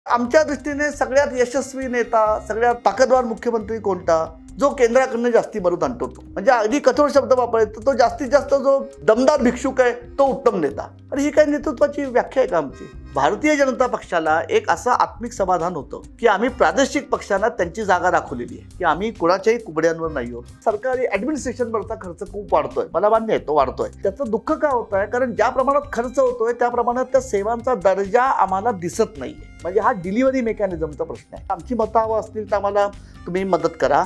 आमच्या दृष्टीने सगळ्यात यशस्वी नेता, सगळ्यात ताकदवार मुख्यमंत्री कोणता, जो केंद्राकडनं जास्ती मदत आणतो तो. म्हणजे अगदी कठोर शब्द वापरायचा, तो जास्तीत जास्त जो दमदार भिक्षुक आहे तो उत्तम नेता. आणि ही काही नेतृत्वाची व्याख्या आहे का आमची? भारतीय जनता पक्षाला एक असं आत्मिक समाधान होतं की आम्ही प्रादेशिक पक्षांना त्यांची जागा दाखवलेली आहे की आम्ही कोणाच्याही कुबड्यांवर नाही आहोत. सरकारी ऍडमिनिस्ट्रेशनवरचा खर्च खूप वाढतोय, मला मान्य आहे तो वाढतोय. त्याचं दुःख काय होत आहे, कारण ज्या प्रमाणात खर्च होतोय त्या प्रमाणात त्या सेवांचा दर्जा आम्हाला दिसत नाहीये. म्हणजे हा डिलिव्हरी मेकॅनिझमचा प्रश्न आहे. आमची मतं हवं असतील तर आम्हाला तुम्ही मदत करा.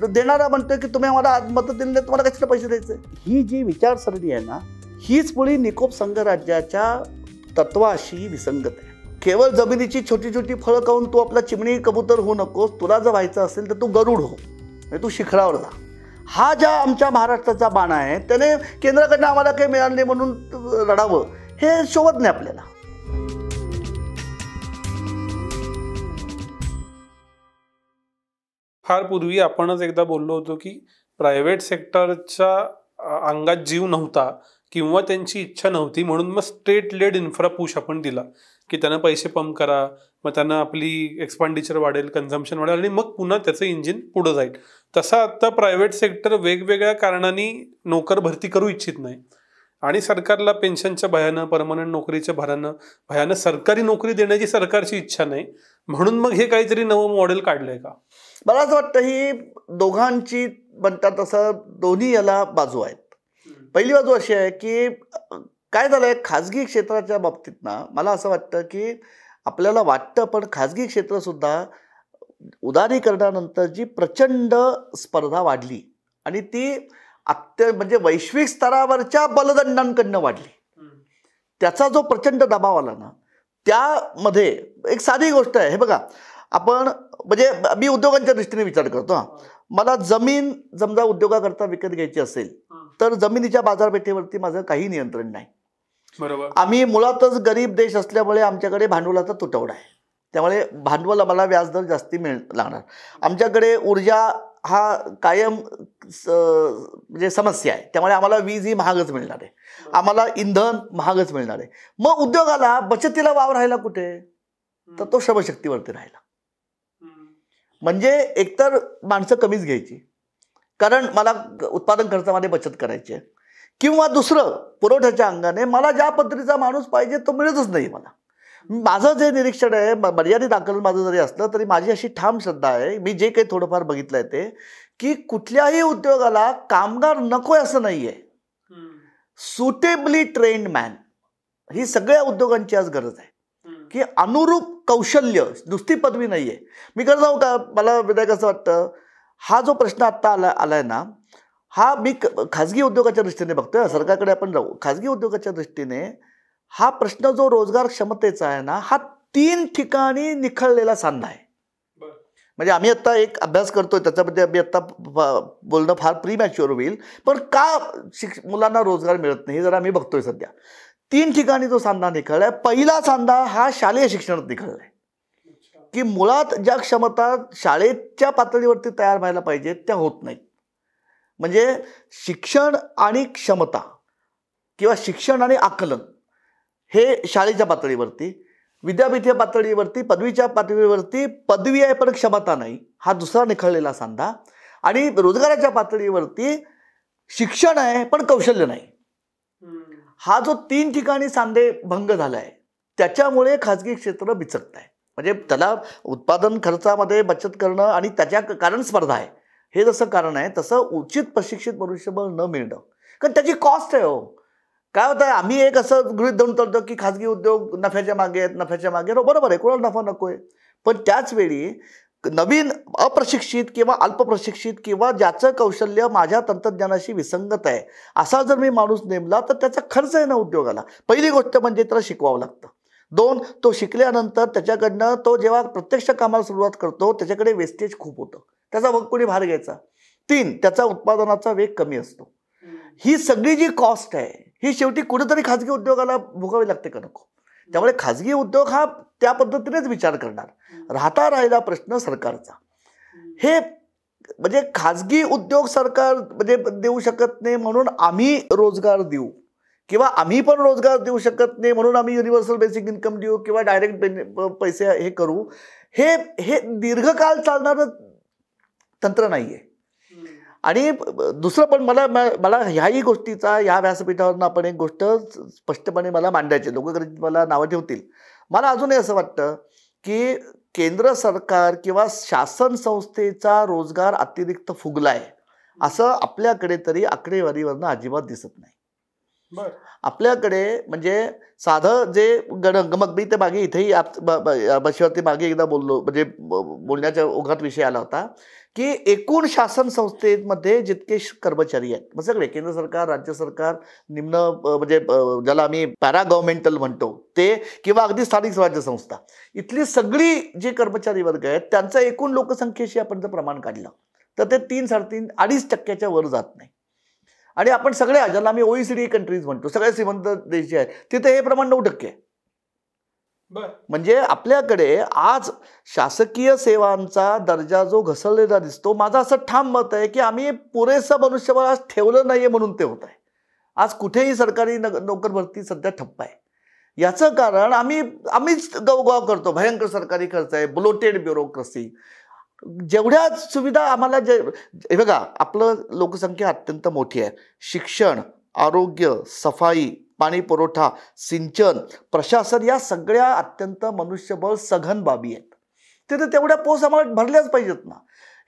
देणारा म्हणतोय की तुम्ही आम्हाला आज मतं दिली नाही, तुम्हाला कशाला पैसे द्यायचे. ही जी विचारसरणी आहे ना, हीच मुळी निकोप संघराज्याच्या तत्वाशी विसंगत आहे. केवळ जमिनीची छोटी छोटी फळं खाऊन तू आपला चिमणी कबूतर होऊ नकोस. तुला जर व्हायचं असेल तर तू गरुड हो, तू शिखरावर जा. हा ज्या आमच्या महाराष्ट्राचा बाणा आहे, त्याने केंद्राकडनं आम्हाला काही मिळालं नाही म्हणून रडावं हे शोभत नाही आपल्याला. फार पूर्वी आपणच एकदा बोललो होतो की प्रायव्हेट सेक्टरच्या अंगात जीव नव्हता किंवा त्यांची इच्छा नव्हती, म्हणून मग स्टेट लेड इन्फ्रा पुश आपण दिला की त्यांना पैसे पंप करा, मग त्यांना आपली एक्सपेंडिचर वाढेल, कन्झम्पशन वाढेल आणि मग पुन्हा त्याचं इंजिन पुढं जाईल. तसं आता प्रायव्हेट सेक्टर वेगवेगळ्या कारणांनी नोकर भरती करू इच्छित नाही आणि सरकारला पेन्शनच्या भयानं, परमनंट नोकरीच्या भयानं सरकारी नोकरी देण्याची सरकारची इच्छा नाही, म्हणून मग हे काहीतरी नवं मॉडेल काढलंय का? मला असं वाटतं ही दोघांची म्हणतात तसं दोन्ही याला बाजू आहेत. पहिली बाजू अशी आहे की काय झालंय खाजगी क्षेत्राच्या बाबतीत ना, मला असं वाटतं की आपल्याला वाटतं पण खाजगी क्षेत्रसुद्धा उदारीकरणानंतर जी प्रचंड स्पर्धा वाढली आणि ती म्हणजे वैश्विक स्तरावरच्या बलदंडांकडनं वाढली, त्याचा जो प्रचंड दबाव आला ना, त्यामध्ये एक साधी गोष्ट आहे. हे बघा, आपण म्हणजे मी उद्योगांच्या दृष्टीने विचार करतो. मला जमीन समजा उद्योगाकरता विकत घ्यायची असेल तर जमिनीच्या बाजारपेठेवरती माझं काही नियंत्रण नाही. बरोबर. आम्ही मुळातच गरीब देश असल्यामुळे आमच्याकडे भांडवलाचा तुटवडा आहे, त्यामुळे भांडवल आम्हाला व्याजदर जास्ती लागणार. आमच्याकडे ऊर्जा हा कायम म्हणजे समस्या आहे, त्यामुळे आम्हाला वीज ही महागच मिळणार आहे, आम्हाला इंधन महागच मिळणार आहे. मग उद्योगाला बचतीला वाव राहिला कुठे, तर तो श्रमशक्तीवरती राहिला. म्हणजे एकतर माणसं कमीच घ्यायची कारण मला उत्पादन खर्चामध्ये बचत करायची आहे, किंवा दुसरं पुरवठ्याच्या अंगाने मला ज्या पद्धतीचा माणूस पाहिजे तो मिळतच नाही मला. माझं जे निरीक्षण आहे, मर्यादित आकलन माझं जरी असलं तरी माझी अशी ठाम श्रद्धा आहे, मी जे काही थोडंफार बघितलं आहे ते, की कुठल्याही उद्योगाला कामगार नकोय असं नाही आहे. सुटेबली ट्रेन्ड मॅन ही सगळ्या उद्योगांची आज गरज आहे की अनुरूप कौशल्य, नुसती पदवी नाही आहे. मी करत जाऊ का, मला विधायक असं वाटतं हा जो प्रश्न आत्ता आलाय ना, हा मी खाजगी उद्योगाच्या दृष्टीने बघतोय, सरकारकडे आपण जाऊ. खाजगी उद्योगाच्या दृष्टीने हा प्रश्न जो रोजगार क्षमतेचा आहे ना, हा 3 ठिकाणी निखळलेला सांधा आहे. म्हणजे आम्ही आता एक अभ्यास करतोय, त्याच्यामध्ये आम्ही आता बोलणं फार प्रीमॅच्युअर होईल, पण का मुलांना रोजगार मिळत नाही हे जरा आम्ही बघतोय सध्या. 3 ठिकाणी जो सांधा निखळलाय. पहिला सांधा हा शालेय शिक्षणात निखळलाय की मुळात ज्या क्षमता शाळेच्या पातळीवरती तयार व्हायला पाहिजेत त्या होत नाहीत. म्हणजे शिक्षण आणि क्षमता किंवा शिक्षण आणि आकलन हे शाळेच्या पातळीवरती, विद्यापीठीय पातळीवरती, पदवीच्या पातळीवरती पदवी आहे पण क्षमता नाही, हा दुसरा निखळलेला सांधा. आणि रोजगाराच्या पातळीवरती शिक्षण आहे पण कौशल्य नाही, हा जो 3 ठिकाणी सांधे भंग झालाय त्याच्यामुळे खाजगी क्षेत्र बिचकत आहे. म्हणजे त्याला उत्पादन खर्चामध्ये बचत करणं आणि त्याच्या कारण स्पर्धा आहे हे जसं कारण आहे, तसं उचित प्रशिक्षित मनुष्यबळ न मिळणं, कारण त्याची कॉस्ट आहे. हो काय होतं, आम्ही एक असं गृहीत धरून चालतो की खाजगी उद्योग नफ्याच्या मागे आहेत, नफ्याच्या मागे. बरोबर आहे, कोणाला नफा नको आहे, पण त्याच वेळी नवीन अप्रशिक्षित किंवा अल्पप्रशिक्षित किंवा ज्याचं कौशल्य माझ्या तंत्रज्ञानाशी विसंगत आहे असा जर मी माणूस नेमला तर त्याचा खर्च आहे ना उद्योगाला. पहिली गोष्ट म्हणजे त्याला शिकवावं लागतं. 2, तो शिकल्यानंतर त्याच्याकडनं तो जेव्हा प्रत्यक्ष कामाला सुरुवात करतो त्याच्याकडे वेस्टेज खूप होतं, त्याचा मग कोणी भार घ्यायचा. 3, त्याचा उत्पादनाचा वेग कमी असतो. ही सगळी जी कॉस्ट आहे ही शेवटी कुठेतरी खाजगी उद्योगाला भोगावी लागते का नको. त्यामुळे खाजगी उद्योग हा त्या पद्धतीनेच विचार करणार. राहिला प्रश्न सरकारचा. हे म्हणजे खाजगी उद्योग सरकार म्हणजे देऊ शकत नाही म्हणून आम्ही रोजगार देऊ किंवा आम्ही पण रोजगार देऊ शकत नाही म्हणून आम्ही युनिव्हर्सल बेसिक इन्कम देऊ किंवा डायरेक्ट पैसे हे करू, हे हे दीर्घकाळ चालणारं तंत्र नाही आहे. आणि दुसरं पण मला ह्याही गोष्टीचा ह्या व्यासपीठावरून आपण एक गोष्ट स्पष्टपणे मला मांडायची, लोक कदाचित मला नावं ठेवतील. मला अजूनही असं वाटतं की केंद्र सरकार किंवा शासन संस्थेचा रोजगार अतिरिक्त फुगलाय असं आपल्याकडे तरी आकडेवारीवरनं अजिबात दिसत नाही. आपल्याकडे म्हणजे साधं जे मग मी ते मागे इथेही बशीवरती मागे एकदा बोललो, म्हणजे बोलण्याच्या ओघात विषय आला होता की एकूण शासन संस्थेमध्ये जितके कर्मचारी आहेत, मग सगळे केंद्र सरकार, राज्य सरकार, निम्न म्हणजे ज्याला आम्ही पॅरा गव्हर्नमेंटल म्हणतो ते, किंवा अगदी स्थानिक स्वराज्य संस्था, इथली सगळी जे कर्मचारी वर्ग आहेत त्यांचं एकूण लोकसंख्येशी आपण जर प्रमाण काढलं तर ते 3-3.5% वर जात नाही. आणि आपण सगळ्या ज्याला आम्ही OECD कंट्रीज म्हणतो, सगळ्या श्रीमंत देश जे आहेत तिथे हे प्रमाण 9% आहे. म्हणजे आपल्याकडे आज शासकीय सेवांचा दर्जा जो घसरलेला दिसतो, माझं असं ठाम मत आहे की आम्ही पुरेसं मनुष्यबळ आज ठेवलं नाहीये म्हणून ते होत आहे. आज कुठेही सरकारी नोकर भरती सध्या ठप्प आहे. याचं कारण आम्हीच गवगव करतो, भयंकर सरकारी खर्च आहे, ब्लोटेड ब्युरोक्रेसी. जेवढ्या सुविधा आम्हाला हे बघा, आपलं लोकसंख्या अत्यंत मोठी आहे. शिक्षण, आरोग्य, सफाई, पाणी पुरवठा, सिंचन, प्रशासन, या सगळ्या अत्यंत मनुष्यबळ सघन बाबी आहेत. तिथे तेवढ्या पोस्ट आम्हाला भरल्याच पाहिजेत ना.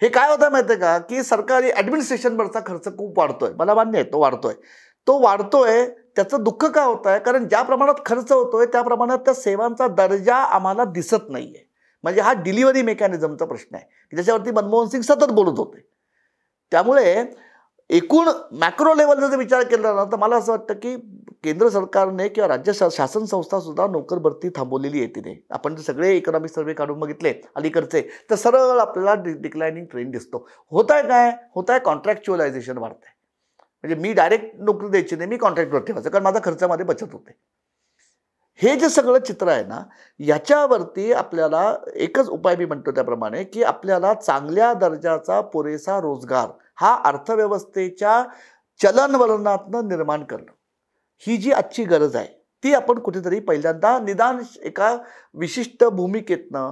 हे काय होतं माहिती आहे का की सरकारी ॲडमिनिस्ट्रेशनवरचा खर्च खूप वाढतोय, मला मान्य आहे तो वाढतोय. त्याचं दुःख का होत आहे, कारण ज्या प्रमाणात खर्च होतोय त्या प्रमाणात त्या सेवांचा दर्जा आम्हाला दिसत नाहीये. म्हणजे हा डिलिव्हरी मेकॅनिझमचा प्रश्न आहे की ज्याच्यावरती मनमोहन सिंग सतत बोलत होते. त्यामुळे एकूण मॅक्रो लेवलचा जर विचार केला ना तर मला असं वाटतं की केंद्र सरकारने किंवा राज्य शासन संस्था सुद्धा नोकर भरती थांबवलेली आहे तिने. आपण जर सगळे इकॉनॉमिक सर्वे काढून बघितले अलीकडचे तर सरळ आपल्याला डिक्लायनिंग ट्रेंड दिसतो. होत आहे कॉन्ट्रॅक्च्युअलायझेशन वाढत आहे. म्हणजे मी डायरेक्ट नोकरी द्यायची नाही, मी कॉन्ट्रॅक्टवर ठेवायचं, कारण माझा खर्चामध्ये बचत होते. हे जे सगळं चित्र आहे ना, याच्यावरती आपल्याला एकच उपाय मी म्हणतो त्याप्रमाणे की आपल्याला चांगल्या दर्जाचा पुरेसा रोजगार हा अर्थव्यवस्थेच्या चलनवलनातनं निर्माण करणं, ही जी आजची गरज आहे ती आपण कुठेतरी पहिल्यांदा निदान एका विशिष्ट भूमिकेतनं,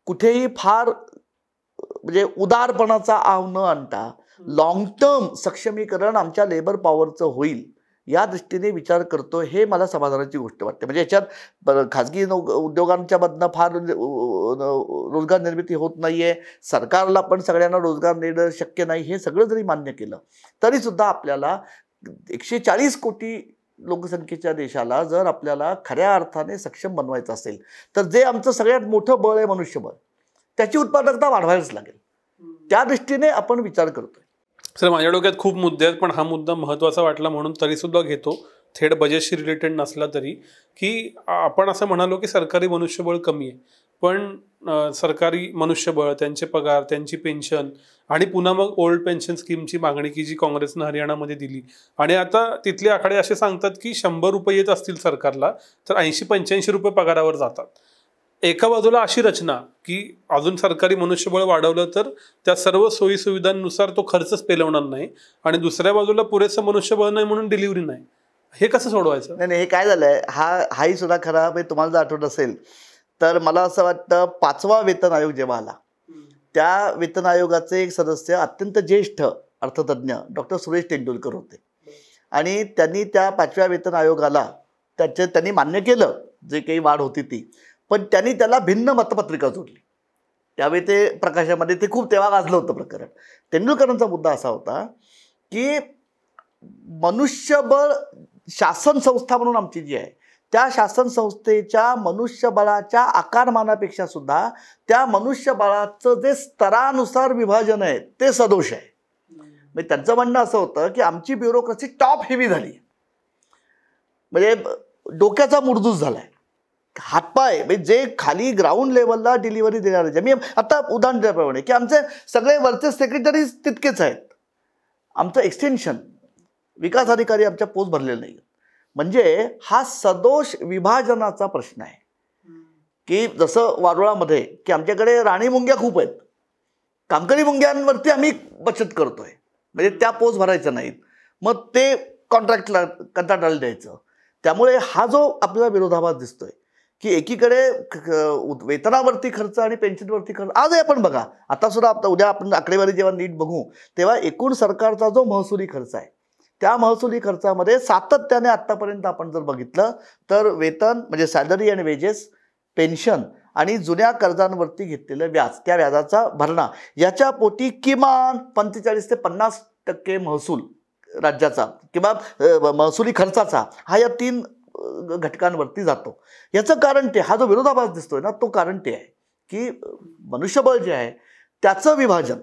कुठेही फार म्हणजे उदारपणाचा आव न आणता लॉंग टर्म सक्षमीकरण आमच्या लेबर पॉवरचं होईल या दृष्टीने विचार करतो, हे मला समाधानाची गोष्ट वाटते. म्हणजे याच्यात खाजगी उद्योगांच्या मधनं फार रोजगार निर्मिती होत नाहीये, सरकारला पण सगळ्यांना रोजगार देणं शक्य नाही, हे सगळं जरी मान्य केलं तरी सुद्धा आपल्याला 140 कोटी लोकसंख्येच्या देशाला जर आपल्याला खऱ्या अर्थाने सक्षम बनवायचं असेल तर जे आमचं सगळ्यात मोठं बळ आहे मनुष्यबळ, त्याची उत्पादकता वाढवायलाच लागेल. त्या दृष्टीने आपण विचार करतोय. सर, माझ्या डोक्यात खूप मुद्दे आहेत, पण हा मुद्दा महत्त्वाचा वाटला म्हणून तरीसुद्धा घेतो, थेट बजेटशी रिलेटेड नसला तरी, की आपण असं म्हणालो की सरकारी मनुष्यबळ कमी आहे, पण सरकारी मनुष्यबळ, त्यांचे पगार, त्यांची पेन्शन आणि पुन्हा मग ओल्ड पेन्शन स्कीमची मागणी की जी काँग्रेसनं हरियाणामध्ये दिली, आणि आता तिथले आकडे असे सांगतात की 100 रुपये येत असतील सरकारला तर 80-85 रुपये पगारावर जातात. एका बाजूला अशी रचना की अजून सरकारी मनुष्यबळ वाढवलं तर त्या सर्व सोयी सुविधांनुसार तो खर्चच पेलवणार नाही, आणि दुसऱ्या बाजूला पुरेसं मनुष्यबळ नाही म्हणून डिलिव्हरी नाही. हे कसं सोडवायचं? नाही, हे काय झालंय, हाही सुद्धा खरा. तुम्हाला जर आठवत असेल तर मला असं वाटतं 5वा वेतन आयोग जेव्हा आला, त्या वेतन आयोगाचे एक सदस्य अत्यंत ज्येष्ठ अर्थतज्ञ डॉक्टर सुरेश तेंडुलकर होते. आणि त्यांनी त्या 5व्या वेतन आयोगाला त्यांनी मान्य केलं जे काही वाढ होती ती, पण त्यांनी त्याला भिन्न मतपत्रिका जोडली. त्यावेळी ते प्रकाशामध्ये ते खूप तेव्हा गाजलं होतं प्रकरण. तेंडुलकरांचा मुद्दा असा होता की मनुष्यबळ शासन संस्था म्हणून आमची जी आहे त्या शासन संस्थेच्या मनुष्यबळाच्या आकारमानापेक्षा सुद्धा त्या मनुष्यबळाचं जे स्तरानुसार विभाजन आहे ते सदोष आहे. म्हणजे त्यांचं म्हणणं असं होतं की आमची ब्युरोक्रेसी टॉप हेवी झाली, म्हणजे डोक्याचा मुडदूस झालाय. हातपाय म्हणजे जे खाली ग्राउंड लेवलला डिलिव्हरी देणारे, मी आता उदाहरण दिल्याप्रमाणे की आमचे सगळे वरचे सेक्रेटरी तितकेच आहेत, आमचं एक्सटेन्शन विकास अधिकारी आमच्या पोस्ट भरलेले नाही. म्हणजे हा सदोष विभाजनाचा प्रश्न आहे की जसं वारुळामध्ये की आमच्याकडे राणी मुंग्या खूप आहेत, कामकरी मुंग्यांवरती आम्ही बचत करतोय, म्हणजे त्या पोस्ट भरायच्या नाहीत, मग ते कॉन्ट्रॅक्टला कंत्राटदाराला द्यायचं. त्यामुळे हा जो आपल्याला विरोधाभास दिसतोय की एकीकडे वेतनावरती खर्च आणि पेन्शनवरती खर्च, आजही आपण बघा, आता सुद्धा उद्या आपण आकडेवारी जेव्हा नीट बघू तेव्हा एकूण सरकारचा जो महसुली खर्च आहे त्या महसुली खर्चामध्ये सातत्याने आत्तापर्यंत आपण जर बघितलं तर वेतन म्हणजे सॅलरी आणि वेजेस, पेन्शन आणि जुन्या कर्जांवरती घेतलेलं व्याज, त्या व्याजाचा भरणा, याच्या पोटी किमान 45 ते 50% महसूल राज्याचा किंवा महसुली खर्चाचा हा या 3 घटकांवरती जातो. याचं कारण ते, हा जो विरोधाभास दिसतोय ना तो कारण ते आहे की मनुष्यबळ जे आहे त्याचं विभाजन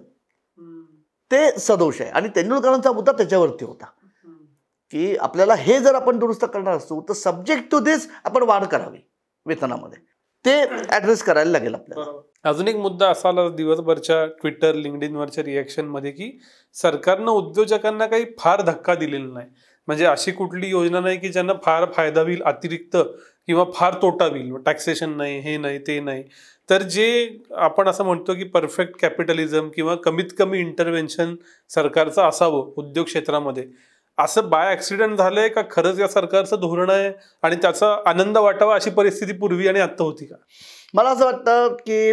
ते सदोष आहे. आणि तेंडुलकरांचा मुद्दा त्याच्यावरती होता की आपल्याला हे जर आपण दुरुस्त करणार असतो तर सब्जेक्ट टू दिस आपण वाढ करावी वेतनामध्ये, ते ऍड्रेस करायला लागेल आपल्याला. अजून एक मुद्दा असा आला दिवसभरच्या ट्विटर लिंक्डइनवरच्या रिएक्शन मध्ये की सरकारनं उद्योजकांना काही फार धक्का दिलेला नाही, म्हणजे अशी कुठली योजना नाही की ज्यांना फार फायदा होईल अतिरिक्त किंवा फार तोटा होईल, टॅक्सेशन नाही, हे नाही, ते नाही. तर जे आपण असं म्हणतो की परफेक्ट कॅपिटलिझम किंवा कमीत कमी इंटरव्हेन्शन सरकारचं असावं उद्योग क्षेत्रामध्ये, असं बाय ऍक्सिडेंट झालंय का खरंच या सरकारचं धोरण आहे आणि त्याचा आनंद वाटावा अशी परिस्थिती पूर्वी आणि आता होती का? मला असं वाटतं की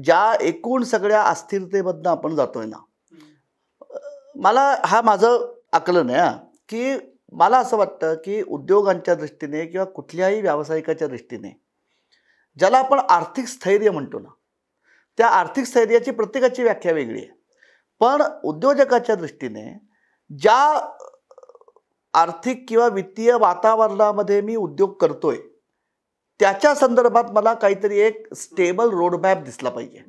ज्या एकूण सगळ्या अस्थिरतेमधनं आपण जातोय ना, मला हा माझं आकलन आहे की मला असं वाटतं की उद्योगांच्या दृष्टीने किंवा कुठल्याही व्यावसायिकाच्या दृष्टीने ज्याला आपण आर्थिक स्थैर्य म्हणतो ना, त्या आर्थिक स्थैर्याची प्रत्येकाची व्याख्या वेगळी आहे. पण उद्योजकाच्या दृष्टीने ज्या आर्थिक किंवा वित्तीय वातावरणामध्ये मी उद्योग करतोय त्याच्या संदर्भात मला काहीतरी एक स्टेबल रोडमॅप दिसला पाहिजे.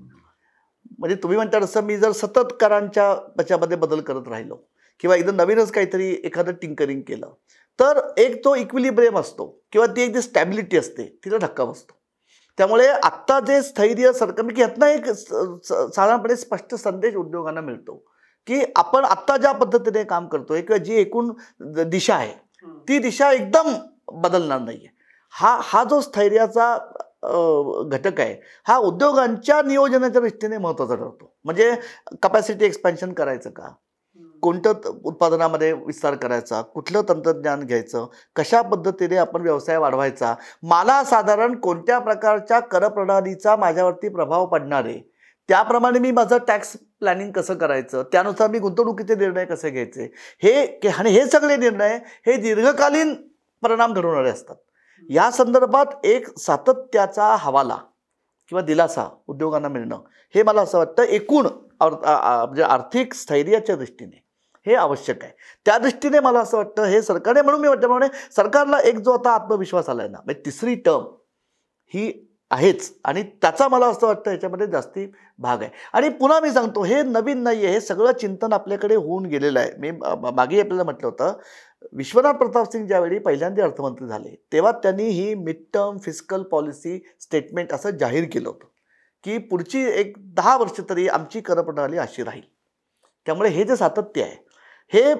म्हणजे तुम्ही म्हणता तसं मी जर सतत करांच्या त्याच्यामध्ये बदल करत राहिलो किंवा एकदम नवीनच काहीतरी एखादं टिंकरिंग केलं तर एक तो इक्विलिब्रियम असतो किंवा ती एक जी स्टॅबिलिटी असते तिला धक्का बसतो. त्यामुळे आत्ता जे स्थैर्य सरकार की ह्यातनं एक साधारणपणे स्पष्ट संदेश उद्योगांना मिळतो की आपण आत्ता ज्या पद्धतीने काम करतोय किंवा जी एकूण दिशा आहे ती दिशा एकदम बदलणार नाहीये. हा जो स्थैर्याचा घटक आहे हा उद्योगांच्या नियोजनाच्या दृष्टीने महत्त्वाचा ठरतो. म्हणजे कपॅसिटी एक्सपॅन्शन करायचं का, कोणतं उत्पादनामध्ये विस्तार करायचा, कुठलं तंत्रज्ञान घ्यायचं, कशा पद्धतीने आपण व्यवसाय वाढवायचा, मला साधारण कोणत्या प्रकारच्या करप्रणालीचा माझ्यावरती प्रभाव पडणार आहे, त्याप्रमाणे मी माझं टॅक्स प्लॅनिंग कसं करायचं, त्यानुसार मी गुंतवणुकीचे निर्णय कसे घ्यायचे, हे सगळे निर्णय हे दीर्घकालीन परिणाम घडवणारे असतात. या संदर्भात एक सातत्याचा हवाला किंवा दिलासा उद्योगांना मिळणं हे मला असं वाटतं एकूण म्हणजे आर्थिक स्थैर्याच्या दृष्टीने हे आवश्यक आहे. त्या दृष्टीने मला असं वाटतं हे सरकारने, म्हणून मी म्हटल्याप्रमाणे सरकारला एक जो आता आत्मविश्वास आलाय ना, म्हणजे तिसरी टर्म ही आहेच आणि त्याचा मला असं वाटतं याच्यामध्ये जास्ती भाग आहे. आणि पुन्हा मी सांगतो हे नवीन नाही आहे, हे सगळं चिंतन आपल्याकडे होऊन गेलेलं आहे. मी मागे आपल्याला म्हटलं होतं विश्वनाथ प्रताप सिंग ज्यावेळी पहिल्यांदा अर्थमंत्री झाले तेव्हा त्यांनी ही mid term fiscal policy statement असं जाहीर केलं होतं की पुढची 10 वर्ष तरी आमची करप्रणाली अशी राहील. त्यामुळे हे जे सातत्य आहे हे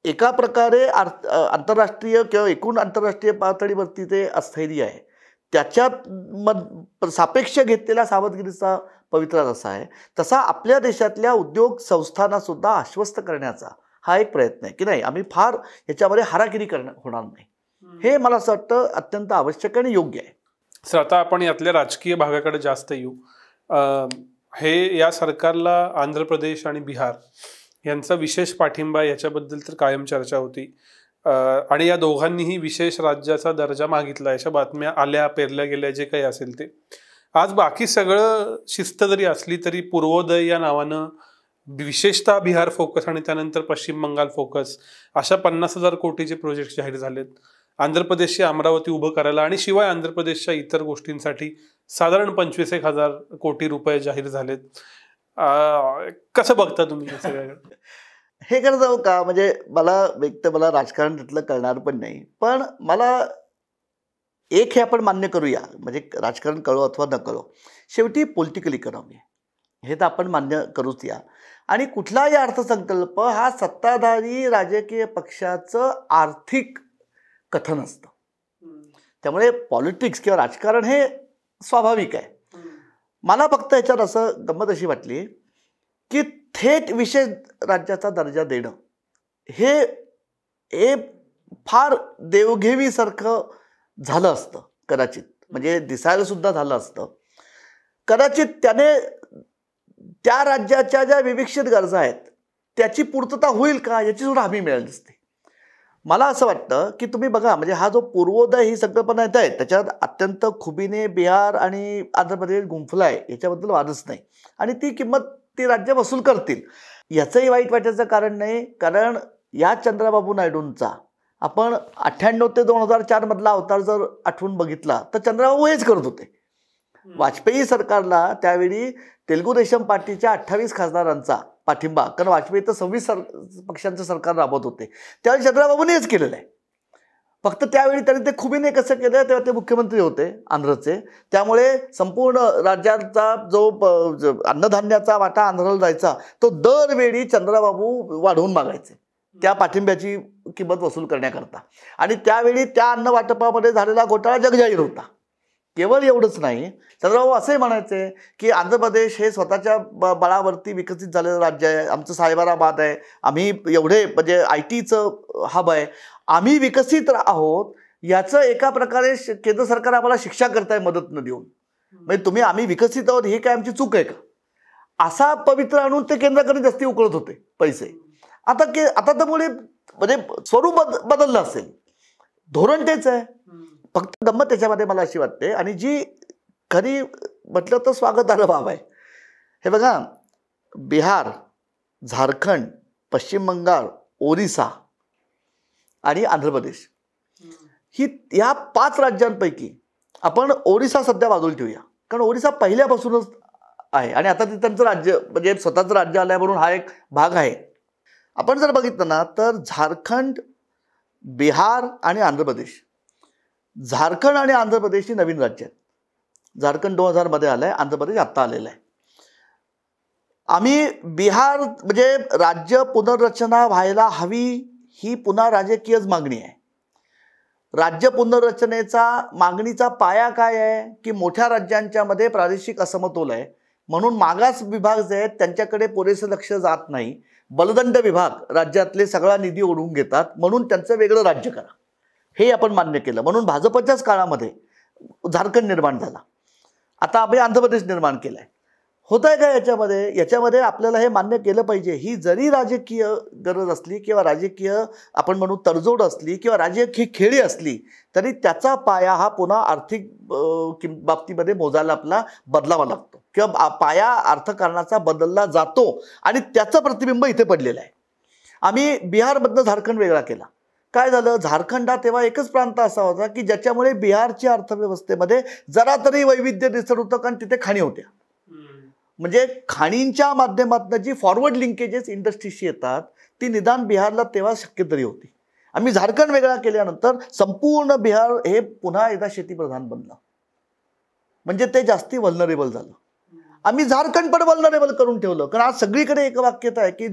एका प्रकारे आंतरराष्ट्रीय किंवा एकूण आंतरराष्ट्रीय पातळीवरती ते अस्थैर्य आहे त्याच्यात सापेक्ष घेतलेल्या सावधगिरीचा पवित्रा जसा आहे तसा आपल्या देशातल्या उद्योग संस्थांना सुद्धा आश्वस्त करण्याचा हा एक प्रयत्न आहे की नाही आम्ही फार याच्यामध्ये हाराकिरी होणार नाही. हे मला असं वाटतं अत्यंत आवश्यक आणि योग्य आहे. सर आता आपण यातल्या राजकीय भागाकडे जास्त येऊ. हे या सरकारला आंध्र प्रदेश आणि बिहार यांचा विशेष पाठिंबा याच्याबद्दल तर कायम चर्चा होती आणि या दोघांनीही विशेष राज्याचा दर्जा मागितला, अशा बातम्या आल्या, पेरल्या गेल्या, जे काही असेल ते. आज बाकी सगळं शिस्त जरी असली तरी पूर्वोदय या नावानं विशेषतः बिहार फोकस आणि त्यानंतर पश्चिम बंगाल फोकस अशा 50,000 कोटीचे प्रोजेक्ट जाहीर झालेत. आंध्र प्रदेशची अमरावती उभं करायला आणि शिवाय आंध्र प्रदेशच्या इतर गोष्टींसाठी साधारण 25,000 कोटी रुपये जाहीर झालेत. कसं बघता तुम्ही हे सगळ्याकडे? हे करत जाऊ का, म्हणजे मला राजकारण तिथलं कळणार पण नाही, पण मला एक हे आपण मान्य करूया, म्हणजे राजकारण कळो अथवा न कळो, शेवटी पॉलिटिकल इकॉनॉमी हे तर आपण मान्य करूच या. आणि कुठलाही अर्थसंकल्प हा सत्ताधारी राजकीय पक्षाचं आर्थिक कथन असतं. त्यामुळे पॉलिटिक्स किंवा राजकारण हे स्वाभाविक आहे. मला फक्त याच्यात असं गंमत अशी वाटली की थेट विशेष राज्याचा दर्जा देणं हे फार देवघेवीसारखं झालं असतं कदाचित, म्हणजे दिसायला सुद्धा झालं असतं. कदाचित त्याने त्या राज्याच्या ज्या विविक्षित गरजा आहेत त्याची पूर्तता होईल का याची सुद्धा हमी मिळाली नसते. मला असं वाटतं की तुम्ही बघा, म्हणजे हा जो पूर्वोदय ही संकल्पना येत आहे त्याच्यात अत्यंत खुबीने बिहार आणि आंध्र प्रदेश गुंफलाय याच्याबद्दल वादच नाही, आणि ती किंमत ती राज्य वसूल करतील याचंही वाईट वाटायचं कारण नाही. कारण या चंद्राबाबू नायडूंचा आपण 98 ते 2004 मधला अवतार जर आठवून बघितला तर चंद्रबाबू हेच करत होते. वाजपेयी सरकारला त्यावेळी तेलुगू देशम पार्टीच्या 28 खासदारांचा पाठिंबा, कारण वाजपेयी तर 26 पक्षांचं सरकार राबवत होते, त्यावेळी चंद्रबाबूने हेच केलेलं आहे. फक्त त्यावेळी त्यांनी ते खुबीने कसं केलं, तेव्हा ते मुख्यमंत्री होते आंध्रचे, त्यामुळे संपूर्ण राज्याचा जो अन्नधान्याचा वाटा आंध्राला जायचा तो दरवेळी चंद्रबाबू वाढवून मागायचे त्या पाठिंब्याची किंमत वसूल करण्याकरता. आणि त्यावेळी त्या अन्न वाटपामध्ये झालेला घोटाळा जगजाहीर होता. केवळ एवढंच नाही, चंद्रबाबू असे म्हणायचे की आंध्र प्रदेश हे स्वतःच्या बळावरती विकसित झालेलं राज्य आहे, आमचं सायबराबाद आहे, आम्ही एवढे म्हणजे IT चं हब आहे, आम्ही विकसित आहोत, याचं एका प्रकारे केंद्र सरकार आम्हाला शिक्षा करताय मदत न देऊन. म्हणजे तुम्ही आम्ही विकसित आहोत हे काय आमची चूक आहे का, असा पवित्र आणून ते केंद्राकडे जास्ती उकळत होते पैसे. आता त्यामुळे म्हणजे स्वरूप बदललं असेल, धोरण तेच आहे, फक्त गंमत त्याच्यामध्ये मला अशी वाटते. आणि जी खरी म्हटलं तर स्वागतार्ह बाब आहे, हे बघा, बिहार, झारखंड, पश्चिम बंगाल, ओरिसा आणि आंध्र प्रदेश ह्या 5 राज्यांपैकी आपण ओरिसा सध्या बाजूला ठेवूया, कारण ओरिसा पहिल्यापासूनच आहे आणि आता ते त्यांचं राज्य म्हणजे स्वतःचं राज्य आलंय म्हणून हा एक भाग आहे. आपण जर बघितलं ना तर झारखंड, बिहार आणि आंध्र प्रदेश, झारखंड आणि आंध्र प्रदेश ही नवीन राज्य आहेत. झारखंड 2000 मध्ये आलंय, आंध्र प्रदेश आत्ता आलेलं आहे. आम्ही बिहार म्हणजे राज्य पुनर्रचना व्हायला हवी ही पुन्हा राजकीयच मागणी आहे. राज्य पुनर्रचनेचा मागणीचा पाया काय आहे की मोठ्या राज्यांच्या मध्ये प्रादेशिक असमतोल आहे, म्हणून मागास विभाग जे आहेत त्यांच्याकडे पुरेसं लक्ष जात नाही. बलदंड विभाग राज्यातले सगळा निधी ओढून घेतात, म्हणून त्यांचं वेगळं राज्य करा हे आपण मान्य केलं. म्हणून भाजपच्याच काळामध्ये झारखंड निर्माण झाला, आता आपण आंध्र प्रदेश निर्माण केलाय. होत आहे का याच्यामध्ये आपल्याला हे मान्य केलं पाहिजे, ही जरी राजकीय गरज असली किंवा राजकीय आपण म्हणू तडजोड असली किंवा राजकीय खेळी असली तरी त्याचा पाया हा पुन्हा आर्थिक बाबतीमध्ये मोजायला आपला बदलावा लागतो किंवा पाया अर्थकारणाचा बदलला जातो आणि त्याचं प्रतिबिंब इथे पडलेलं आहे. आम्ही बिहारमधनं झारखंड वेगळा केला. काय झालं, झारखंड हा तेव्हा एकच प्रांत असा होता की ज्याच्यामुळे बिहारच्या अर्थव्यवस्थेमध्ये जरा तरी वैविध्य दिसत होतं, कारण तिथे खाणी होत्या. म्हणजे खाणींच्या माध्यमातून जी फॉरवर्ड लिंकेजेस इंडस्ट्रीशी येतात ती निदान बिहारला तेव्हा शक्य तरी होती. आम्ही झारखंड वेगळा केल्यानंतर संपूर्ण बिहार हे पुन्हा एकदा शेतीप्रधान बनलं, म्हणजे ते जास्ती वल्नरेबल झालं. आम्ही झारखंड पण वल्नरेबल करून ठेवलं, कारण आज सगळीकडे एक वाक्यता आहे की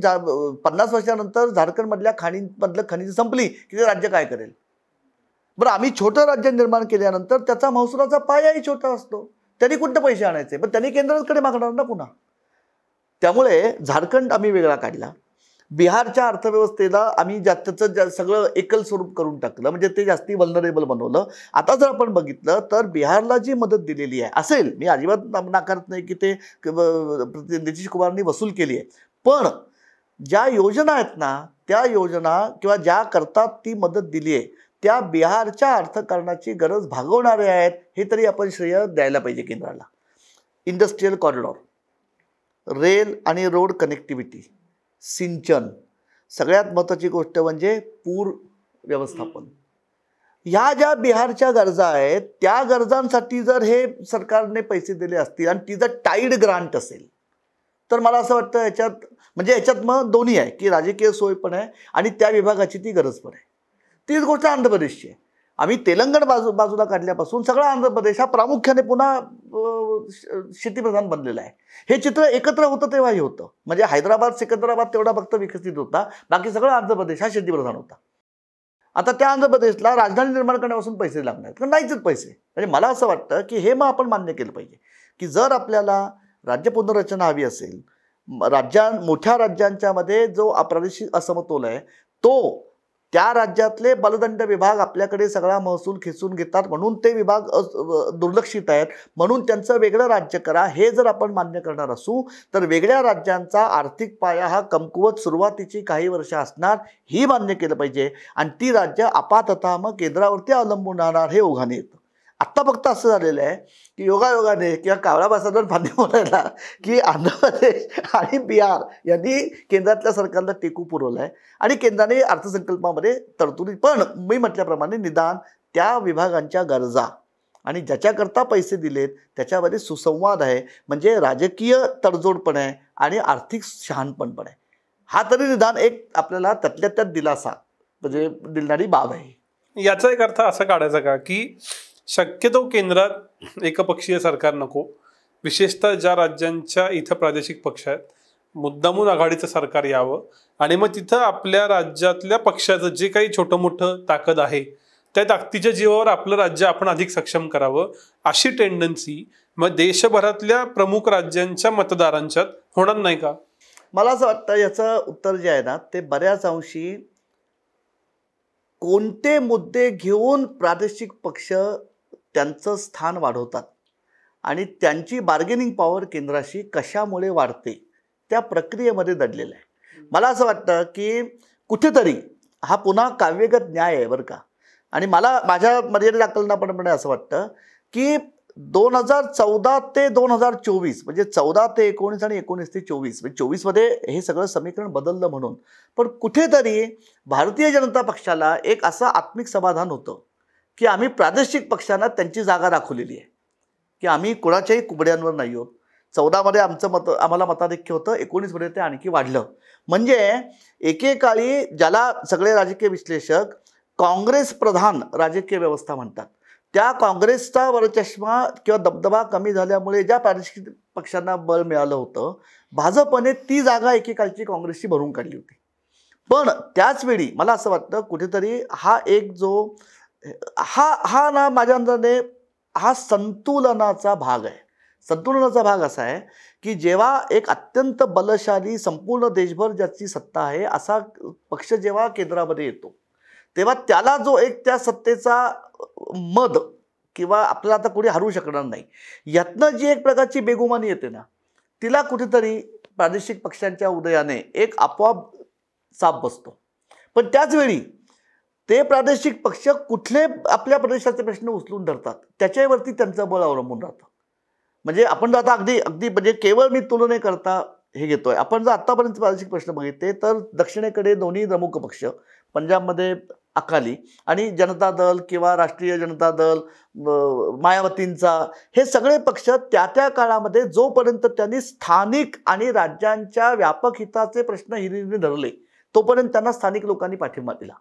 50 वर्षानंतर झारखंडमधल्या खाणींमधलं खनिज संपली की ते राज्य काय करेल. बरं, आम्ही छोटं राज्य निर्माण केल्यानंतर त्याचा महसुलाचा पायाही छोटा असतो, त्यांनी कुठं पैसे आणायचे, पण त्यांनी केंद्राकडे मागणार ना पुन्हा. त्यामुळे झारखंड आम्ही वेगळा काढला. बिहारच्या अर्थव्यवस्थेला आम्ही त्याचं सगळं एकल स्वरूप करून टाकलं, म्हणजे ते जास्ती वल्नरेबल बनवलं. आता जर आपण बघितलं तर बिहारला जी मदत दिलेली आहे असेल, मी अजिबात नाकारत नाही की ते नितीश कुमारांनी वसूल केली आहे, पण ज्या योजना आहेत ना त्या योजना किंवा ज्या करता ती मदत दिली आहे त्या बिहारच्या अर्थकारणाची गरज भागवणारे आहेत, हे तरी आपण श्रेय द्यायला पाहिजे केंद्राला. इंडस्ट्रीयल कॉरिडॉर, रेल आणि रोड कनेक्टिव्हिटी, सिंचन, सगळ्यात महत्त्वाची गोष्ट म्हणजे पूर व्यवस्थापन, ह्या ज्या बिहारच्या गरजा आहेत त्या गरजांसाठी जर हे सरकारने पैसे दिले असतील आणि ती जर टाईड ग्रांट असेल तर मला असं वाटतं याच्यात मग दोन्ही आहे की राजकीय सोय पण आहे आणि त्या विभागाची ती गरज पण आहे. तीच गोष्ट आंध्र प्रदेशची आहे. आम्ही तेलंगण बाजूला काढल्यापासून सगळा आंध्र प्रदेश हा प्रामुख्याने पुन्हा शेतीप्रधान बनलेला आहे. हे चित्र एकत्र होतं तेव्हाही होतं, म्हणजे हैदराबाद सिकंदराबाद तेवढा फक्त विकसित होता, बाकी सगळं आंध्र प्रदेश हा शेतीप्रधान होता. आता त्या आंध्र प्रदेशला राजधानी निर्माण करण्यापासून पैसे लागणार आहेत, कारण नाहीच पैसे. म्हणजे मला असं वाटतं की हे मग आपण मान्य केलं पाहिजे की जर आपल्याला राज्य पुनर्रचना हवी असेल, मोठ्या राज्यांच्या मध्ये जो प्रादेशिक असमतोल आहे तो त्या राज्यातले बलदंड विभाग आपल्याकडे सगळा महसूल खेचून घेतात म्हणून ते विभाग दुर्लक्षित आहेत, म्हणून त्यांचं वेगळं राज्य करा, हे जर आपण मान्य करणार असू तर वेगळ्या राज्यांचा आर्थिक पाया हा कमकुवत सुरुवातीची काही वर्ष असणार, ही मान्य केलं पाहिजे. आणि ती राज्य आपाततः मग केंद्रावरती अवलंबून राहणार, हे ओघाने येतं. आत्ता फक्त असं झालेलं आहे की योगायोगाने किंवा कावळा बसावर मान्य बोलायला की आंध्र प्रदेश आणि बिहार यांनी केंद्रातल्या सरकारला टेकू पुरवला आहे आणि केंद्राने अर्थसंकल्पामध्ये तरतुदी, पण मी म्हटल्याप्रमाणे निदान त्या विभागांच्या गरजा आणि ज्याच्याकरता पैसे दिलेत त्याच्यामध्ये सुसंवाद आहे, म्हणजे राजकीय तडजोड पण आहे आणि आर्थिक शहाणपण पण आहे. हा तरी निदान एक आपल्याला त्यातल्या त्यात दिलासा म्हणजे दिलणारी बाब आहे. याचा एक अर्थ असा काढायचा का की शक्यतो केंद्रात एकपक्षीय सरकार नको, विशेषतः ज्या राज्यांच्या इथं प्रादेशिक पक्ष आहेत मुद्दामून आघाडीचं सरकार यावं आणि मग तिथं आपल्या राज्यातल्या पक्षाचं जे काही छोटं मोठं ताकद आहे त्या ताकदीच्या जीवावर आपलं राज्य आपण अधिक सक्षम करावं, अशी टेंडन्सी मग देशभरातल्या प्रमुख राज्यांच्या मतदारांच्यात होणार नाही का? मला असं वाटतं याचं उत्तर जे आहे ना ते बऱ्याच अंशी कोणते मुद्दे घेऊन प्रादेशिक पक्ष त्यांचं स्थान वाढवतात आणि त्यांची बार्गेनिंग पॉवर केंद्राशी कशामुळे वाढते त्या प्रक्रियेमध्ये दडलेलं आहे. मला असं वाटतं की कुठेतरी हा पुन्हा काव्यगत न्याय आहे बरं का, आणि मला माझ्या मर्यादित आकलनाप्रमाणे असं वाटतं की 2014 ते 2024 म्हणजे 14 ते 19 आणि 19 ते 24 म्हणजे 24मध्ये हे सगळं समीकरण बदललं म्हणून, पण कुठेतरी भारतीय जनता पक्षाला एक असं आत्मिक समाधान होतं की आम्ही प्रादेशिक पक्षांना त्यांची जागा दाखवलेली आहे की आम्ही कोणाच्याही कुबड्यांवर नाही आहोत. 14मध्ये आम्हाला मताधिक्य होतं, 19मध्ये ते आणखी वाढलं. म्हणजे एकेकाळी ज्याला सगळे राजकीय विश्लेषक काँग्रेस प्रधान राजकीय व्यवस्था म्हणतात, त्या काँग्रेसचा वरचष्मा किंवा दबदबा कमी झाल्यामुळे ज्या प्रादेशिक पक्षांना बळ मिळालं होतं, भाजपने ती जागा एकेकाळची काँग्रेसची भरून काढली होती. पण त्याच वेळी मला असं वाटतं कुठेतरी हा एक जो हा ना माझ्या अंदाजाने हा संतुलनाचा भाग आहे. संतुलनाचा भाग असा आहे की जेव्हा एक अत्यंत बलशाली संपूर्ण देशभर ज्याची सत्ता आहे असा पक्ष जेव्हा केंद्रामध्ये येतो तेव्हा त्याला जो एक त्या सत्तेचा मद किंवा आपल्याला आता कोणी हरवू शकणार नाही, यातनं जी एक प्रकारची बेगुमानी येते ना, तिला कुठेतरी प्रादेशिक पक्षांच्या उदयाने एक आपोआप साप बसतो. पण त्याच वेळी ते प्रादेशिक पक्ष कुठले आपल्या प्रदेशाचे प्रश्न उचलून धरतात त्याच्यावरती त्यांचं बळ अवलंबून राहतं. म्हणजे आपण जर आता अगदी म्हणजे केवळ मी तुलने करता हे घेतोय, आपण जर आत्तापर्यंत प्रादेशिक प्रश्न बघितले तर दक्षिणेकडे दोन्ही प्रमुख पक्ष, पंजाबमध्ये अकाली आणि जनता दल किंवा राष्ट्रीय जनता दल मायावतींचा, हे सगळे पक्ष त्या त्या काळामध्ये जोपर्यंत त्यांनी स्थानिक आणि राज्यांच्या व्यापक हिताचे प्रश्न हिरिरीने धरले तोपर्यंत त्यांना स्थानिक लोकांनी पाठिंबा दिला.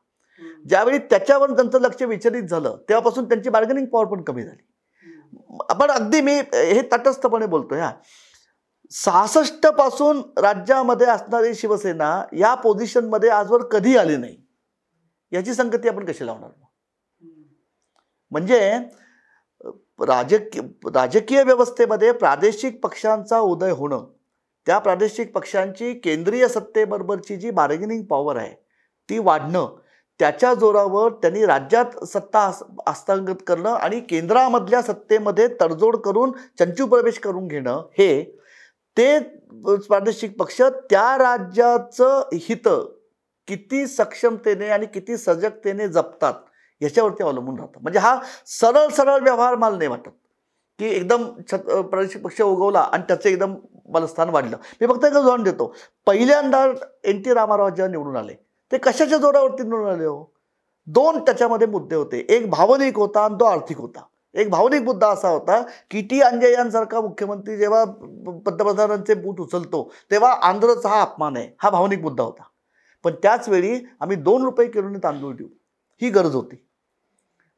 ज्यावेळी त्याच्यावर त्यांचं लक्ष विचलित झालं तेव्हापासून त्यांची बार्गेनिंग पॉवर पण कमी झाली. आपण अगदी मी हे तटस्थपणे बोलतोय, 66 पासून राज्यामध्ये असणारी शिवसेना या पोझिशनमध्ये आजवर कधी आली नाही, याची संगती आपण कशी लावणार? म्हणजे राजकीय व्यवस्थेमध्ये प्रादेशिक पक्षांचा उदय होणं, त्या प्रादेशिक पक्षांची केंद्रीय सत्तेबरोबरची जी बार्गेनिंग पॉवर आहे ती वाढणं, त्याच्या जोरावर त्यांनी राज्यात सत्ता हस्तांतरित करणं आणि केंद्रामधल्या सत्तेमध्ये तडजोड करून चंचू प्रवेश करून घेणं, हे ते प्रादेशिक पक्ष त्या राज्याचं हित किती सक्षमतेने आणि किती सजगतेने जपतात याच्यावरती अवलंबून राहतं. म्हणजे हा सरळ व्यवहार मला नाही वाटत की एकदम प्रादेशिक पक्ष उगवला आणि त्याचं एकदम बलस्थान वाढलं. मी फक्त एक उदाहरण देतो. पहिल्यांदा NT रामाराव जेव्हा निवडून आले ते कशाच्या जोरावरती निवडून आले हो? 2 त्याच्यामध्ये मुद्दे होते. एक भावनिक होता आणि तो आर्थिक होता. एक भावनिक मुद्दा असा होता की टी अंजय्यांसारखा मुख्यमंत्री जेव्हा पंतप्रधानांचे बूट उचलतो तेव्हा आंध्रचा हा अपमान आहे, हा भावनिक मुद्दा होता. पण त्याच वेळी आम्ही 2 रुपये किलोने तांदूळ देऊ ही गरज होती.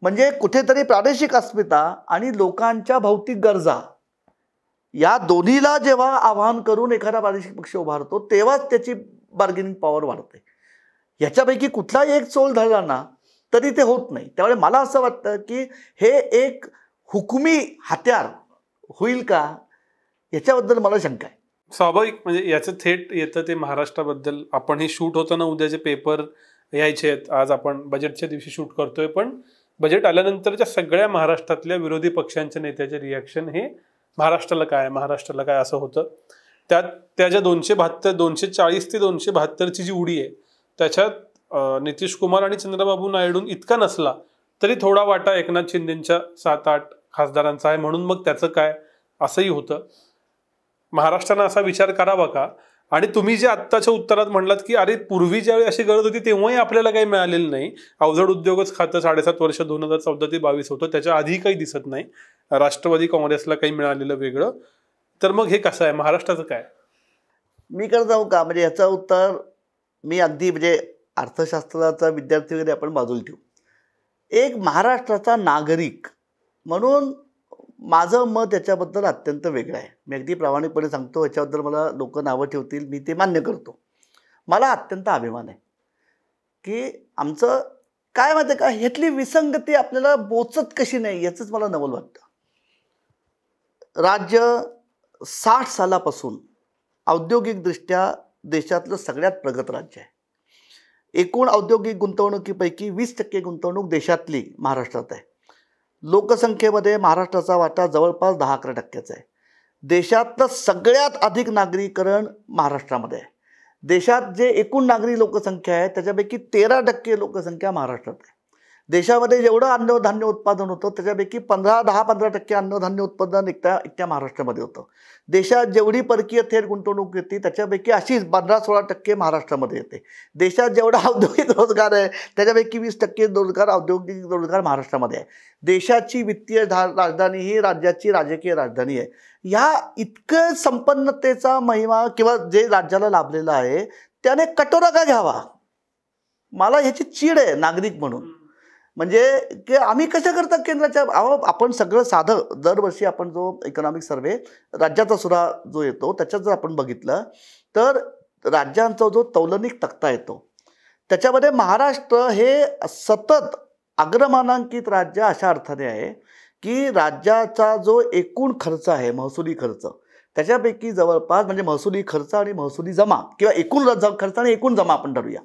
म्हणजे कुठेतरी प्रादेशिक अस्मिता आणि लोकांच्या भौतिक गरजा या दोन्हीला जेव्हा आवाहन करून एखादा प्रादेशिक पक्ष उभारतो तेव्हाच त्याची बार्गेनिंग पॉवर वाढते. याच्यापैकी कुठलाही एक चोल धरला ना तरी ते होत नाही. त्यामुळे मला असं वाटतं की हे एक हुकुमी हत्यार होईल का याच्याबद्दल मला शंका आहे. स्वाभाविक म्हणजे याचं थेट येतं ते महाराष्ट्राबद्दल. आपण हे शूट होताना उद्याचे पेपर यायचे आहेत. आज आपण बजेटच्या दिवशी शूट करतोय, पण बजेट आल्यानंतरच्या सगळ्या महाराष्ट्रातल्या विरोधी पक्षांच्या नेत्याचे रिॲक्शन हे महाराष्ट्राला काय असं होतं. त्या ज्या 240 ते 272ची जी उडी आहे त्याच्यात नितीश कुमार आणि चंद्रबाबू नायडू इतका नसला तरी थोडा वाटा एकनाथ शिंदेच्या 7-8 खासदारांचा आहे, म्हणून मग त्याचं काय असंही होतं. महाराष्ट्रानं असा विचार करावा का? आणि तुम्ही जे आत्ताच्या उत्तरात म्हणलात की अरे पूर्वी ज्यावेळी अशी गरज होती तेव्हाही आपल्याला काही मिळालेलं नाही, अवजड उद्योगच खातं 7.5 वर्ष 2014 ते 22 होतं, त्याच्या आधी काही दिसत नाही, राष्ट्रवादी काँग्रेसला काही मिळालेलं वेगळं, तर मग हे कसं आहे, महाराष्ट्राचं काय? मी करत जाऊ का? म्हणजे याचं उत्तर मी अगदी म्हणजे अर्थशास्त्राचा विद्यार्थी वगैरे आपण बाजूला ठेवू. एक महाराष्ट्राचा नागरिक म्हणून माझं मत याच्याबद्दल अत्यंत वेगळं आहे. मी अगदी प्रामाणिकपणे सांगतो, याच्याबद्दल मला लोक नावं ठेवतील, मी ते मान्य करतो. मला अत्यंत अभिमान आहे की आमचं काय माहिती आहे का, ह्यातली विसंगती आपल्याला बोचत कशी नाही याचंच मला नवल वाटतं. राज्य 60 सालापासून औद्योगिकदृष्ट्या देशातलं सगळ्यात प्रगत राज्य आहे. एकूण औद्योगिक गुंतवणुकीपैकी 20% गुंतवणूक देशातली महाराष्ट्रात आहे. लोकसंख्येमध्ये महाराष्ट्राचा वाटा जवळपास 10-11% आहे. देशातलं सगळ्यात अधिक नागरीकरण महाराष्ट्रामध्ये आहे. देशात जे एकूण नागरी लोकसंख्या आहे त्याच्यापैकी 13% लोकसंख्या महाराष्ट्रात आहे. देशामध्ये जेवढं अन्नधान्य उत्पादन होतं त्याच्यापैकी 10-15% अन्नधान्य उत्पादन एकट्या महाराष्ट्रामध्ये होतं. देशात जेवढी परकीय थेट गुंतवणूक येते त्याच्यापैकी अशीच 15-16% महाराष्ट्रामध्ये येते. देशात जेवढा औद्योगिक रोजगार आहे त्याच्यापैकी 20% औद्योगिक रोजगार महाराष्ट्रामध्ये आहे. देशाची वित्तीय राजधानी ही राज्याची राजकीय राजधानी आहे. ह्या इतकं संपन्नतेचा महिमा किंवा जे राज्याला लाभलेला आहे त्याने कटोरा का घ्यावा? मला ह्याची चीड आहे नागरिक म्हणून. म्हणजे की आम्ही कशा करता केंद्राच्या आपण सगळं साधं दरवर्षी आपण जो इकॉनॉमिक सर्वे राज्याचा सुद्धा जो येतो त्याच्यात जर आपण बघितलं तर राज्यांचा जो तौलनिक तक्ता येतो त्याच्यामध्ये महाराष्ट्र हे सतत अग्रमानांकित राज्य अशा अर्थाने आहे की राज्याचा जो एकूण खर्च आहे महसुली खर्च त्याच्यापैकी जवळपास म्हणजे महसुली खर्च आणि महसुली जमा किंवा एकूण खर्च आणि एकूण जमा आपण धरूया,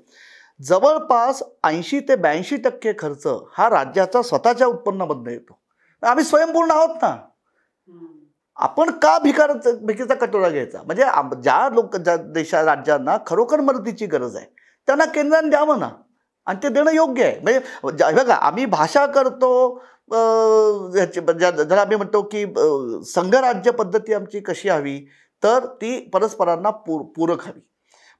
जवळपास 80 ते 82% खर्च हा राज्याचा स्वतःच्या उत्पन्नामधनं येतो. आम्ही स्वयंपूर्ण आहोत ना. आपण का भिकीचा कटोरा घ्यायचा? म्हणजे ज्या राज्यांना खरोखर मदतीची गरज आहे त्यांना केंद्राने द्यावं ना, आणि ते देणं योग्य आहे. म्हणजे बघा आम्ही भाषा करतो जर आम्ही म्हणतो की संघराज्य पद्धती आमची कशी हवी तर ती परस्परांना पूरक हवी.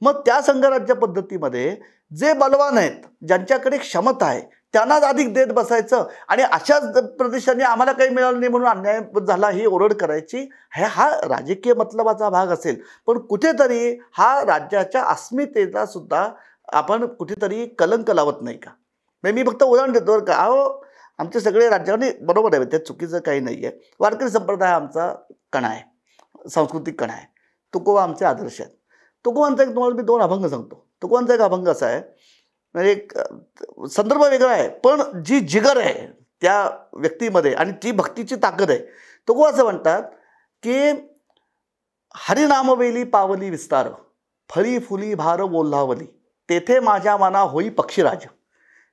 मग त्या संघराज्य पद्धतीमध्ये जे बलवान आहेत ज्यांच्याकडे क्षमता आहे त्यांनाच अधिक देत बसायचं आणि अशाच प्रदेशाने आम्हाला काही मिळालं नाही म्हणून अन्याय झाला ही ओरड करायची, हा राजकीय मतलबाचा भाग असेल. पण कुठेतरी हा राज्याच्या अस्मितेला सुद्धा आपण कुठेतरी कलंक लावत नाही का? मी फक्त उदाहरण देतो का, आमचे सगळे राज्याने बरोबर आहे, त्यात चुकीचं काही नाही आहे. वारकरी संप्रदाय आमचा कणा आहे, सांस्कृतिक कणा आहे. तुकोबा आमचे आदर्श आहेत. तुकोबांचा एक तुम्हाला मी 2 अभंग सांगतो. तुकोबांचा एक अभंग असा आहे, म्हणजे एक संदर्भ वेगळा आहे पण जी जिगर आहे त्या व्यक्तीमध्ये आणि ती भक्तीची ताकद आहे. तुकोबा असं म्हणतात की हरिनामवेली पावली विस्तार, फळी फुली भार ओल्हावली, तेथे माझ्या मना होई पक्षीराज.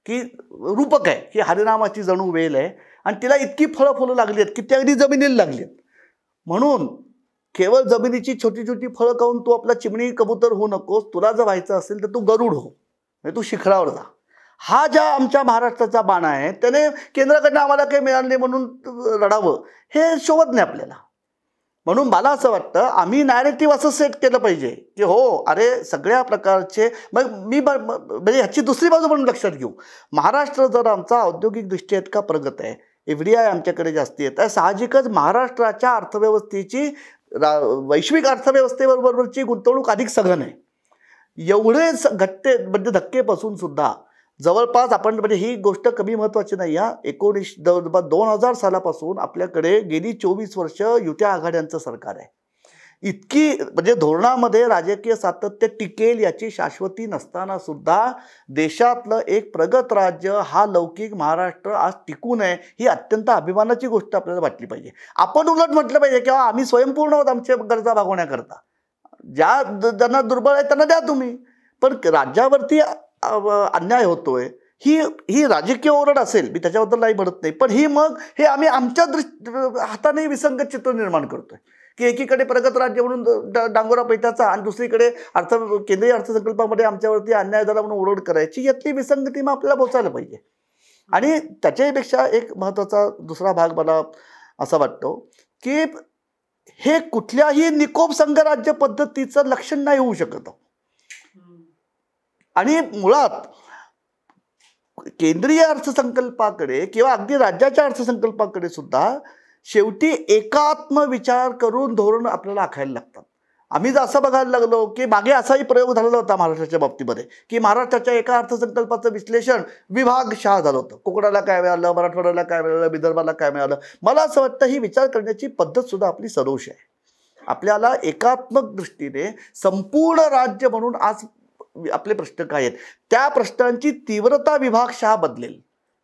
की रूपक आहे की हरिनामाची जणू वेल आहे आणि तिला इतकी फळं फुलं लागली आहेत की ती अगदी जमिनीला लागली आहेत. म्हणून केवळ जमिनीची छोटी छोटी फळं खाऊन तू आपला चिमणी कबूतर होऊ नकोस. तुला जर व्हायचं असेल तर तू गरुड हो, म्हणजे तू शिखरावर जा. हा ज्या आमच्या महाराष्ट्राचा बाणा आहे त्याने केंद्राकडनं आम्हाला काही मिळालं नाही म्हणून रडावं हे शोभत नाही आपल्याला. म्हणून मला असं वाटतं आम्ही नॅरेटिव्ह असं सेट केलं पाहिजे की हो अरे सगळ्या प्रकारचे म्हणजे ह्याची दुसरी बाजू पण लक्षात घेऊ. महाराष्ट्र जर आमचा औद्योगिकदृष्ट्या इतका प्रगत आहे, FDI आमच्याकडे जास्ती येत आहे, साहजिकच महाराष्ट्राच्या अर्थव्यवस्थेची वैश्विक अर्थव्यवस्थेबरोबरची गुंतवणूक अधिक सघन आहे. एवढे म्हणजे धक्केपासून सुद्धा जवळपास आपण म्हणजे ही गोष्ट कमी महत्त्वाची नाही. 2000 सालापासून आपल्याकडे गेली 24 वर्ष युती आघाड्यांचं सरकार आहे. इतकी म्हणजे धोरणामध्ये राजकीय सातत्य टिकेल याची शाश्वती नसताना सुद्धा देशातलं एक प्रगत राज्य हा लौकिक महाराष्ट्र आज टिकून आहे ही अत्यंत अभिमानाची गोष्ट आपल्याला वाटली पाहिजे. आपण उलट म्हटलं पाहिजे किंवा आम्ही स्वयंपूर्ण आहोत आमच्या गरजा भागवण्याकरता. ज्यांना दुर्बळ आहे त्यांना द्या तुम्ही, पण राज्यावरती अन्याय होतोय, ही राजकीय ओरड असेल, मी त्याच्याबद्दल नाही म्हणत नाही, पण ही मग हे आम्ही आमच्या हाताने विसंगत चित्र निर्माण करतोय की एकीकडे प्रगत राज्य म्हणून डांगोरा पैठाचा आणि दुसरीकडे केंद्रीय अर्थसंकल्पामध्ये आमच्यावरती अन्याय झाला म्हणून ओरड करायची. यातली विसंगती मग आपल्याला पोचायला पाहिजे. आणि त्याच्यापेक्षा एक महत्त्वाचा दुसरा भाग मला असा वाटतो की हे कुठल्याही निकोप संघराज्य पद्धतीचं लक्षण नाही होऊ शकत. आणि मुळात केंद्रीय अर्थसंकल्पाकडे किंवा अगदी राज्याच्या अर्थसंकल्पाकडे सुद्धा शेवटी एकात्म विचार करून धोरण आपल्याला आखायला लागतात. आम्ही जर असं बघायला लागलो की मागे असाही प्रयोग झालेला होता महाराष्ट्राच्या बाबतीमध्ये की महाराष्ट्राच्या एका अर्थसंकल्पाचं विश्लेषण विभागशः झालं होतं. कोकणाला काय मिळालं, मराठवाड्याला काय मिळालं, विदर्भाला काय मिळालं. मला असं वाटतं ही विचार करण्याची पद्धत सुद्धा आपली सरोष आहे. आपल्याला एकात्मक दृष्टीने संपूर्ण राज्य म्हणून आज आपले प्रश्न काय आहेत त्या प्रश्नांची तीव्रता विभागशः बदलेल.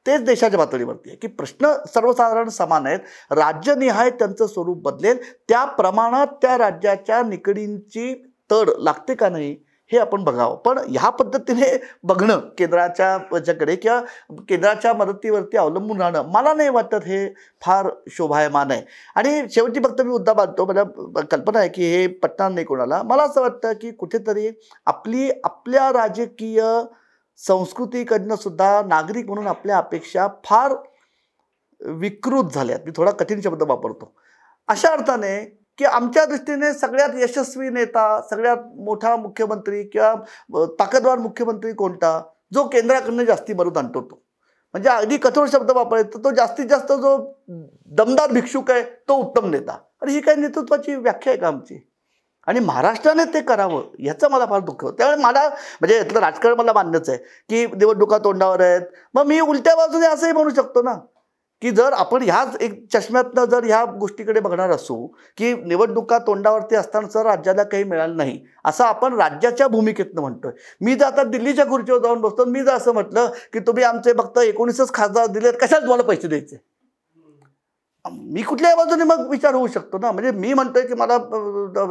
तेच देशाच्या पातळीवरती आहे की प्रश्न सर्वसाधारण समान आहेत, राज्यनिहाय त्यांचं स्वरूप बदलेल. त्या प्रमाणात त्या राज्याच्या निकडींची तड लागते का नाही हे आपण बघावं. पण ह्या पद्धतीने बघणं केंद्राच्या याच्याकडे किंवा केंद्राच्या मदतीवरती अवलंबून राहणं मला नाही वाटत हे फार शोभायमान आहे. आणि शेवटी फक्त मी मुद्दा बांधतो, मला कल्पना आहे की हे पटणार नाही कोणाला. मला असं वाटतं की कुठेतरी आपल्या राजकीय संस्कृतीकडनं सुद्धा नागरिक म्हणून आपल्या अपेक्षा फार विकृत झाल्यात. मी थोडा कठीण शब्द वापरतो अशा अर्थाने की आमच्या दृष्टीने सगळ्यात यशस्वी नेता, सगळ्यात मोठा मुख्यमंत्री किंवा ताकदवार मुख्यमंत्री कोणता, जो केंद्राकडनं जास्ती मदत आणतो तो. म्हणजे अगदी कठोर शब्द वापरायचा तो जास्तीत जास्त जो दमदार भिक्षुक आहे तो उत्तम नेता. आणि ही काही नेतृत्वाची व्याख्या आहे का आमची? आणि महाराष्ट्राने ते करावं याचं मला फार दुःख होतं. त्यामुळे मला म्हणजे यातलं राजकारण मला मान्यच आहे की निवडणुका तोंडावर आहेत. मग मी उलट्या बाजूने असंही म्हणू शकतो ना की जर आपण ह्याच एक चष्म्यातनं जर ह्या गोष्टीकडे बघणार असू की निवडणुका तोंडावरती असताना सर राज्याला काही मिळालं नाही असं आपण राज्याच्या भूमिकेतनं म्हणतोय. मी जर आता दिल्लीच्या खुर्चीवर जाऊन बसतो, मी जर असं म्हटलं की तुम्ही आमचे फक्त 19च खासदार दिलेत, कशाला तुम्हाला पैसे द्यायचे, मी कुठल्याही बाजूने मग विचार होऊ शकतो ना. म्हणजे मी म्हणतोय की मला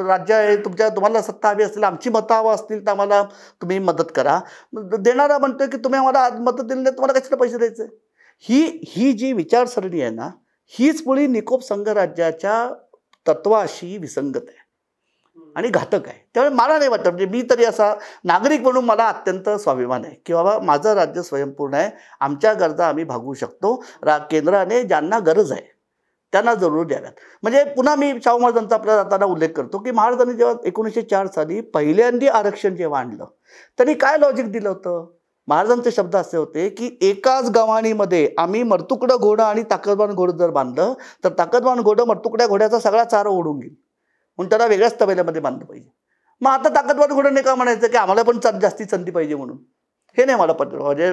राज्य आहे, तुम्हाला सत्ता हवी असेल, आमची मतं हवं असतील तर आम्हाला तुम्ही मदत करा. देणारा म्हणतोय की तुम्ही आम्हाला मदत दिली नाही, तुम्हाला कशाला पैसे द्यायचे. ही जी विचारसरणी आहे ना हीच मुळी निकोप संघराज्याच्या तत्वाशी विसंगत आहे आणि घातक आहे. त्यामुळे मला नाही वाटत, म्हणजे मी तरी असा नागरिक म्हणून मला अत्यंत स्वाभिमान आहे की बाबा माझं राज्य स्वयंपूर्ण आहे, आमच्या गरजा आम्ही भागवू शकतो. केंद्राने ज्यांना गरज आहे त्यांना जरूर द्याव्यात. म्हणजे पुन्हा मी शाहू महाराजांचा आपल्या जाताना उल्लेख करतो की महाराजांनी जेव्हा 1904 साली पहिल्यांदा आरक्षण जेव्हा आणलं त्यांनी काय लॉजिक दिलं होतं. महाराजांचे शब्द असे होते की एकाच गव्हाणीमध्ये आम्ही मरतुकडं घोडं आणि ताकदवान घोडं जर बांधलं तर ताकदवान घोडं मरतुकड्या घोड्याचा सगळा चारा ओढून घेईल, म्हणून त्याला वेगळ्याच तबेल्यामध्ये बांधलं पाहिजे. मग आता ताकदवान घोडं नाही का म्हणायचं की आम्हाला पण जास्ती संधी पाहिजे म्हणून, हे नाही मला पटलं. म्हणजे